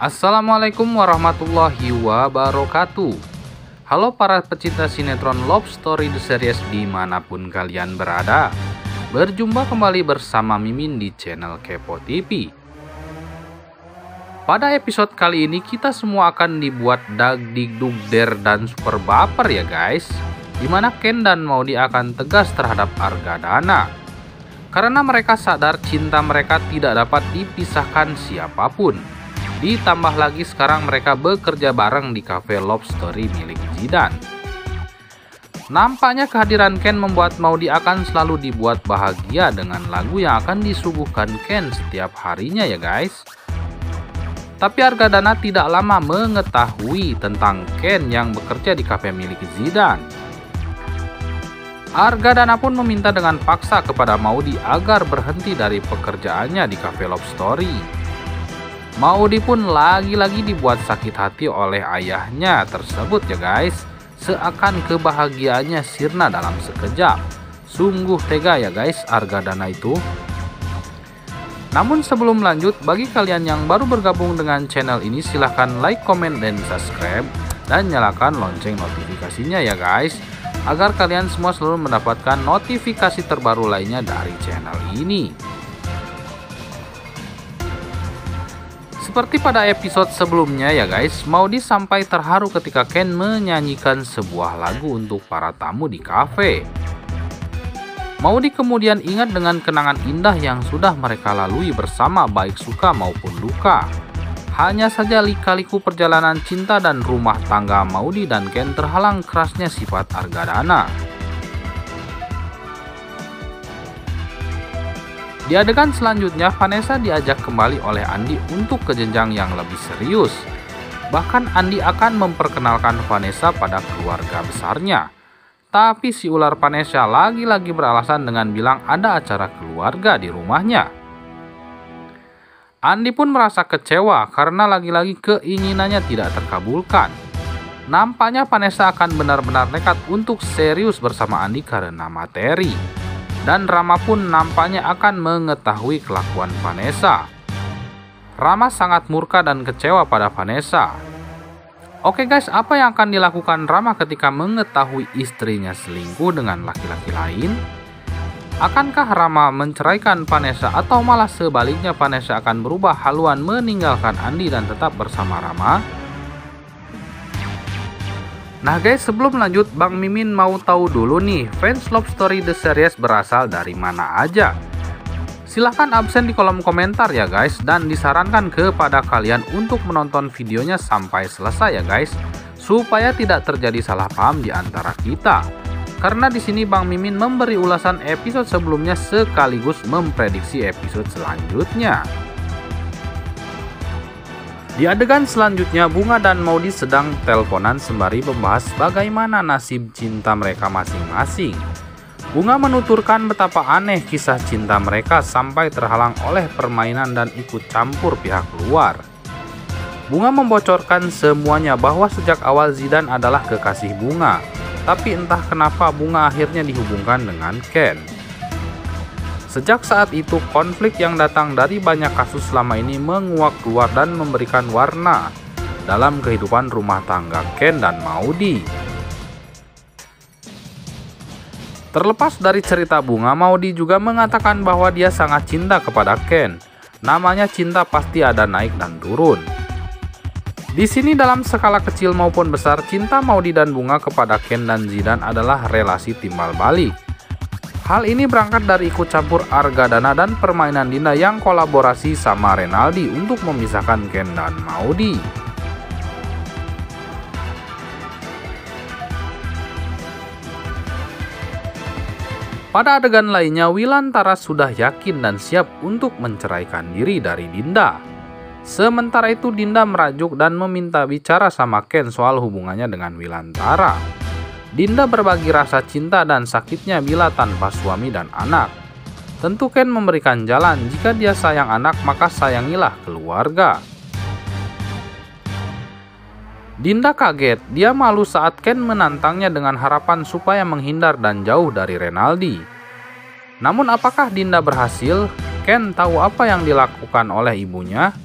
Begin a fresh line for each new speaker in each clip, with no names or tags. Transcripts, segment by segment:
Assalamualaikum warahmatullahi wabarakatuh. Halo para pecinta sinetron Love Story The Series dimanapun kalian berada. Berjumpa kembali bersama Mimin di channel Kepo TV. Pada episode kali ini kita semua akan dibuat dagdikduk der dan super baper ya guys. Dimana Ken dan Maudy akan tegas terhadap Argadana. Karena mereka sadar cinta mereka tidak dapat dipisahkan siapapun. Ditambah lagi sekarang mereka bekerja bareng di cafe Love Story milik Zidane. Nampaknya kehadiran Ken membuat Maudy akan selalu dibuat bahagia dengan lagu yang akan disuguhkan Ken setiap harinya ya guys. Tapi Argadana tidak lama mengetahui tentang Ken yang bekerja di cafe milik Zidane. Argadana pun meminta dengan paksa kepada Maudy agar berhenti dari pekerjaannya di cafe Love Story. Maudy pun lagi-lagi dibuat sakit hati oleh ayahnya tersebut ya guys. Seakan kebahagiaannya sirna dalam sekejap. Sungguh tega ya guys Argadana itu. Namun sebelum lanjut, bagi kalian yang baru bergabung dengan channel ini silahkan like, comment, dan subscribe. Dan nyalakan lonceng notifikasinya ya guys. Agar kalian semua selalu mendapatkan notifikasi terbaru lainnya dari channel ini. Seperti pada episode sebelumnya ya guys, Maudy sampai terharu ketika Ken menyanyikan sebuah lagu untuk para tamu di kafe. Maudy kemudian ingat dengan kenangan indah yang sudah mereka lalui bersama baik suka maupun duka. Hanya saja lika-liku perjalanan cinta dan rumah tangga Maudy dan Ken terhalang kerasnya sifat Argadana. Di adegan selanjutnya, Vanessa diajak kembali oleh Andi untuk ke jenjang yang lebih serius. Bahkan Andi akan memperkenalkan Vanessa pada keluarga besarnya. Tapi si ular Vanessa lagi-lagi beralasan dengan bilang ada acara keluarga di rumahnya. Andi pun merasa kecewa karena lagi-lagi keinginannya tidak terkabulkan. Nampaknya Vanessa akan benar-benar nekat untuk serius bersama Andi karena materi. Dan Rama pun nampaknya akan mengetahui kelakuan Vanessa. Rama sangat murka dan kecewa pada Vanessa. Oke guys, apa yang akan dilakukan Rama ketika mengetahui istrinya selingkuh dengan laki-laki lain? Akankah Rama menceraikan Vanessa atau malah sebaliknya Vanessa akan berubah haluan meninggalkan Andi dan tetap bersama Rama? Nah guys, sebelum lanjut, Bang Mimin mau tahu dulu nih, fans Love Story The Series berasal dari mana aja? Silahkan absen di kolom komentar ya guys, dan disarankan kepada kalian untuk menonton videonya sampai selesai ya guys, supaya tidak terjadi salah paham di antara kita. Karena di sini Bang Mimin memberi ulasan episode sebelumnya sekaligus memprediksi episode selanjutnya. Di adegan selanjutnya, Bunga dan Maudy sedang teleponan sembari membahas bagaimana nasib cinta mereka masing-masing. Bunga menuturkan betapa aneh kisah cinta mereka sampai terhalang oleh permainan dan ikut campur pihak luar. Bunga membocorkan semuanya bahwa sejak awal Zidane adalah kekasih Bunga, tapi entah kenapa Bunga akhirnya dihubungkan dengan Ken. Sejak saat itu, konflik yang datang dari banyak kasus selama ini menguak keluar dan memberikan warna dalam kehidupan rumah tangga Ken dan Maudy. Terlepas dari cerita Bunga, Maudy juga mengatakan bahwa dia sangat cinta kepada Ken. Namanya cinta pasti ada naik dan turun. Di sini dalam skala kecil maupun besar, cinta Maudy dan Bunga kepada Ken dan Zidane adalah relasi timbal balik. Hal ini berangkat dari ikut campur Argadana dan permainan Dinda yang kolaborasi sama Renaldi untuk memisahkan Ken dan Maudy. Pada adegan lainnya, Wilantara sudah yakin dan siap untuk menceraikan diri dari Dinda. Sementara itu Dinda merajuk dan meminta bicara sama Ken soal hubungannya dengan Wilantara. Dinda berbagi rasa cinta dan sakitnya bila tanpa suami dan anak. Tentu Ken memberikan jalan, jika dia sayang anak maka sayangilah keluarga. Dinda kaget, dia malu saat Ken menantangnya dengan harapan supaya menghindar dan jauh dari Renaldi. Namun apakah Dinda berhasil? Ken tahu apa yang dilakukan oleh ibunya?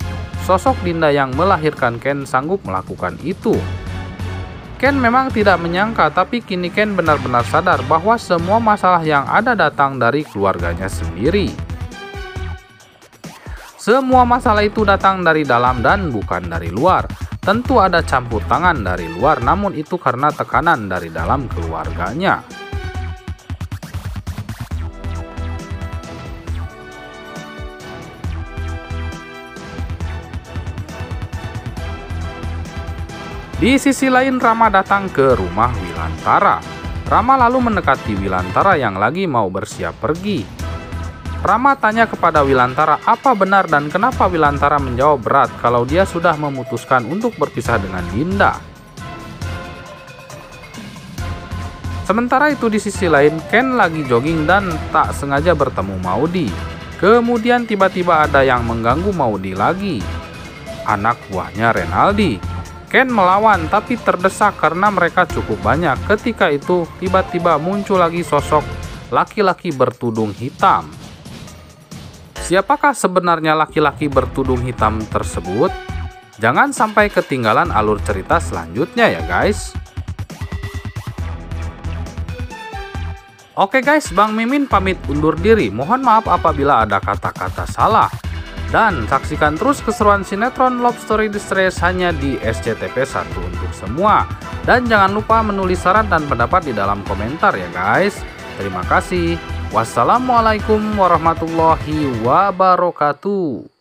sosok Dinda yang melahirkan Ken sanggup melakukan itu. Ken memang tidak menyangka, tapi kini Ken benar-benar sadar bahwa semua masalah yang ada datang dari keluarganya sendiri. Semua masalah itu datang dari dalam dan bukan dari luar. Tentu ada campur tangan dari luar, namun itu karena tekanan dari dalam keluarganya. Di sisi lain, Rama datang ke rumah Wilantara. Rama lalu mendekati Wilantara yang lagi mau bersiap pergi. Rama tanya kepada Wilantara apa benar dan kenapa Wilantara menjawab berat kalau dia sudah memutuskan untuk berpisah dengan Dinda. Sementara itu di sisi lain, Ken lagi jogging dan tak sengaja bertemu Maudy. Kemudian tiba-tiba ada yang mengganggu Maudy lagi. Anak buahnya Renaldi. Ken melawan tapi terdesak karena mereka cukup banyak. Ketika itu tiba-tiba muncul lagi sosok laki-laki bertudung hitam. Siapakah sebenarnya laki-laki bertudung hitam tersebut? Jangan sampai ketinggalan alur cerita selanjutnya ya guys. Oke guys, Bang Mimin pamit undur diri. Mohon maaf apabila ada kata-kata salah. Dan saksikan terus keseruan sinetron Love Story Distress hanya di SCTV1 untuk semua. Dan jangan lupa menulis saran dan pendapat di dalam komentar ya guys. Terima kasih. Wassalamualaikum warahmatullahi wabarakatuh.